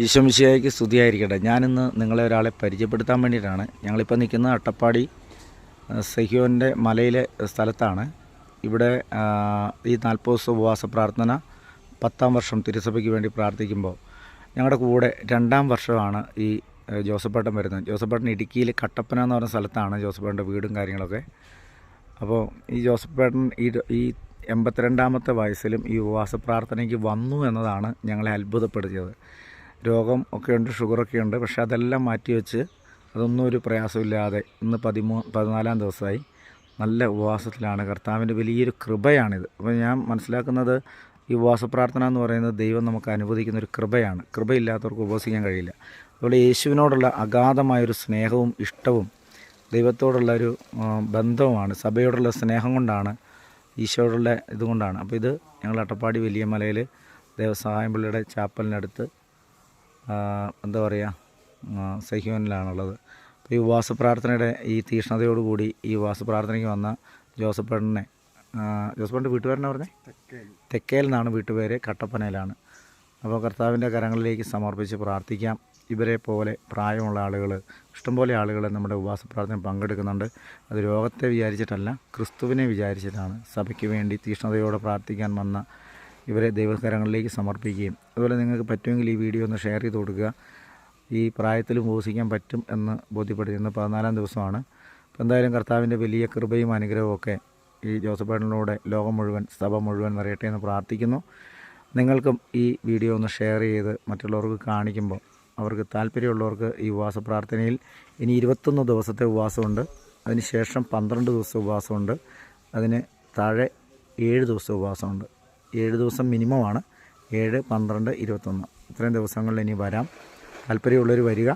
ഈശോമിശിഹായ്ക്ക് സ്തുതിയായിരിക്കട്ടെ. ഞാനിന്ന് നിങ്ങളെ ഒരാളെ പരിചയപ്പെടുത്താൻ വേണ്ടിയിട്ടാണ്. ഞങ്ങളിപ്പോൾ നിൽക്കുന്നത് അട്ടപ്പാടി സെഹിയോൻ്റെ മലയിലെ സ്ഥലത്താണ്. ഇവിടെ ഈ 40 ദിവസം ഉപവാസ പ്രാർത്ഥന 10ാം വർഷം തിരുസഭയ്ക്ക് വേണ്ടി പ്രാർത്ഥിക്കുമ്പോൾ ഞങ്ങളുടെ കൂടെ 2ാം വർഷമാണ് ഈ ജോസഫേട്ടൻ വരുന്നത്. ജോസഫേട്ടൻ ഇടുക്കിയിൽ കട്ടപ്പന എന്ന് പറയുന്ന സ്ഥലത്താണ് ജോസഫേട്ടൻ്റെ വീടും കാര്യങ്ങളൊക്കെ. അപ്പോൾ ഈ ജോസഫേട്ടൻ ഈ 82ാമത്തെ വയസ്സിലും ഈ ഉപവാസ പ്രാർത്ഥനയ്ക്ക് വന്നു എന്നതാണ് ഞങ്ങളെ അത്ഭുതപ്പെടുത്തിയത്. രോഗം ഒക്കെയുണ്ട്, ഷുഗറൊക്കെയുണ്ട്, പക്ഷേ അതെല്ലാം മാറ്റിവെച്ച് അതൊന്നും ഒരു പ്രയാസമില്ലാതെ ഇന്ന് 14ാം ദിവസമായി നല്ല ഉപവാസത്തിലാണ്. കർത്താവിൻ്റെ വലിയൊരു കൃപയാണിത്. അപ്പോൾ ഞാൻ മനസ്സിലാക്കുന്നത് ഈ ഉപവാസ പ്രാർത്ഥന എന്ന് പറയുന്നത് ദൈവം നമുക്ക് അനുവദിക്കുന്ന ഒരു കൃപയാണ്. കൃപയില്ലാത്തവർക്ക് ഉപവസിക്കാൻ കഴിയില്ല. അതുപോലെ യേശുവിനോടുള്ള അഗാധമായൊരു സ്നേഹവും ഇഷ്ടവും ദൈവത്തോടുള്ള ഒരു ബന്ധവുമാണ്, സഭയോടുള്ള സ്നേഹം കൊണ്ടാണ്, ഈശോയോടുള്ള ഇതുകൊണ്ടാണ്. അപ്പോൾ ഇത് ഞങ്ങൾ അട്ടപ്പാടി വലിയ മലയിൽ ദേവസഹായം പള്ളിയുടെ ചാപ്പലിനടുത്ത് എന്താ പറയുക, സെഹിയോനിലാണുള്ളത്. അപ്പോൾ ഈ ഉപവാസ പ്രാർത്ഥനയുടെ ഈ തീഷ്ണതയോടുകൂടി ഈ ഉപവാസ പ്രാർത്ഥനയ്ക്ക് വന്ന ജോസഫേട്ടൻ്റെ വീട്ടുപേരെന്നാ പറഞ്ഞേ? തെക്കേൽ നിന്നാണ് വീട്ടുപേര്, കട്ടപ്പനയിലാണ്. അപ്പോൾ കർത്താവിൻ്റെ കരങ്ങളിലേക്ക് സമർപ്പിച്ച് പ്രാർത്ഥിക്കാം. ഇവരെ പോലെ പ്രായമുള്ള ആളുകൾ, ഇഷ്ടംപോലെ ആളുകൾ നമ്മുടെ ഉപവാസ പ്രാർത്ഥന പങ്കെടുക്കുന്നുണ്ട്. അത് രോഗത്തെ വിചാരിച്ചിട്ടല്ല, ക്രിസ്തുവിനെ വിചാരിച്ചിട്ടാണ്. സഭയ്ക്ക് വേണ്ടി തീഷ്ണതയോടെ പ്രാർത്ഥിക്കാൻ വന്ന ഇവരെ ദൈവകരങ്ങളിലേക്ക് സമർപ്പിക്കുകയും, അതുപോലെ നിങ്ങൾക്ക് പറ്റുമെങ്കിൽ ഈ വീഡിയോ ഒന്ന് ഷെയർ ചെയ്ത് കൊടുക്കുക. ഈ പ്രായത്തിലും ഉപവസിക്കാൻ പറ്റും എന്ന് ബോധ്യപ്പെടുത്തി. ഇന്ന് 14ാം ദിവസമാണ്. അപ്പോൾ എന്തായാലും കർത്താവിൻ്റെ വലിയ കൃപയും അനുഗ്രഹവും ഒക്കെ ഈ ജോസഫേട്ടനിലൂടെ ലോകം മുഴുവൻ, സഭ മുഴുവൻ നിറയട്ടെ എന്ന് പ്രാർത്ഥിക്കുന്നു. നിങ്ങൾക്കും ഈ വീഡിയോ ഒന്ന് ഷെയർ ചെയ്ത് മറ്റുള്ളവർക്ക് കാണിക്കുമ്പോൾ അവർക്ക് താല്പര്യമുള്ളവർക്ക് ഈ ഉപവാസ പ്രാർത്ഥനയിൽ ഇനി 21 ദിവസത്തെ ഉപവാസമുണ്ട്. അതിന് ശേഷം 12 ദിവസത്തെ ഉപവാസമുണ്ട്. അതിന് താഴെ 7 ദിവസത്തെ ഉപവാസമുണ്ട്. 7 ദിവസം മിനിമമാണ്. 7, 12, 21 ഇത്രയും ദിവസങ്ങളിൽ ഇനി വരാം. താല്പര്യമുള്ളവർ വരിക,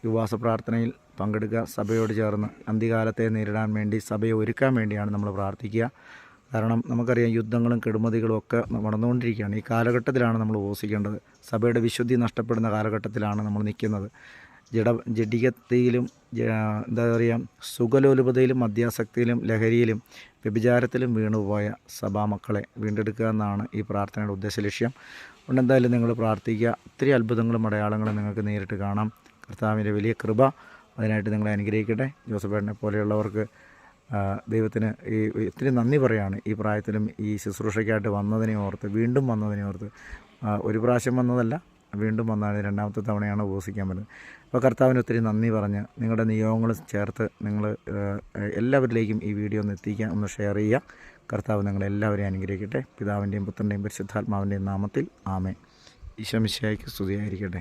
ഉപവാസ പ്രാർത്ഥനയിൽ പങ്കെടുക്കുക. സഭയോട് ചേർന്ന് അന്ത്യകാലത്തെ നേരിടാൻ വേണ്ടി, സഭയെ ഒരുക്കാൻ വേണ്ടിയാണ് നമ്മൾ പ്രാർത്ഥിക്കുക. കാരണം നമുക്കറിയാം, യുദ്ധങ്ങളും കെടുമതികളും ഒക്കെ നടന്നുകൊണ്ടിരിക്കുകയാണ്. ഈ കാലഘട്ടത്തിലാണ് നമ്മൾ ഉപവസിക്കേണ്ടത്. സഭയുടെ വിശുദ്ധി നഷ്ടപ്പെടുന്ന കാലഘട്ടത്തിലാണ് നമ്മൾ നിൽക്കുന്നത്. ജഡികത്തിലും എന്താ പറയുക, സുഖലോലുപതയിലും മദ്യാസക്തിയിലും ലഹരിയിലും വ്യഭിചാരത്തിലും വീണുപോയ സഭാമക്കളെ വീണ്ടെടുക്കുക എന്നാണ് ഈ പ്രാർത്ഥനയുടെ ഉദ്ദേശ ലക്ഷ്യം. അതുകൊണ്ട് എന്തായാലും നിങ്ങൾ പ്രാർത്ഥിക്കുക. ഒത്തിരി അത്ഭുതങ്ങളും അടയാളങ്ങളും നിങ്ങൾക്ക് നേരിട്ട് കാണാം. കർത്താവിൻ്റെ വലിയ കൃപ അതിനായിട്ട് നിങ്ങളെ അനുഗ്രഹിക്കട്ടെ. ജോസഫേട്ടനെ പോലെയുള്ളവർക്ക് ദൈവത്തിന് ഒത്തിരി നന്ദി പറയുകയാണ്. ഈ പ്രായത്തിലും ഈ ശുശ്രൂഷയ്ക്കായിട്ട് വന്നതിനെ ഓർത്ത്, വീണ്ടും വന്നതിനെ ഓർത്ത്. ഒരു പ്രാവശ്യം വന്നതല്ല, വീണ്ടും വന്നാണ് 2ാമത്തെ തവണയാണ് ഉപവസിക്കാൻ പറ്റുന്നത്. അപ്പോൾ കർത്താവിന് ഒത്തിരി നന്ദി പറഞ്ഞ് നിങ്ങളുടെ നിയോഗങ്ങൾ ചേർത്ത് നിങ്ങൾ എല്ലാവരിലേക്കും ഈ വീഡിയോ ഒന്ന് എത്തിക്കാൻ, ഒന്ന് ഷെയർ ചെയ്യുക. കർത്താവ് നിങ്ങളെല്ലാവരെയും അനുഗ്രഹിക്കട്ടെ. പിതാവിൻ്റെയും പുത്രൻ്റെയും പരിശുദ്ധാത്മാവിൻ്റെയും നാമത്തിൽ ആമേൻ. ഈശോ മിശിഹായ്ക്ക് സ്തുതിയായിരിക്കട്ടെ.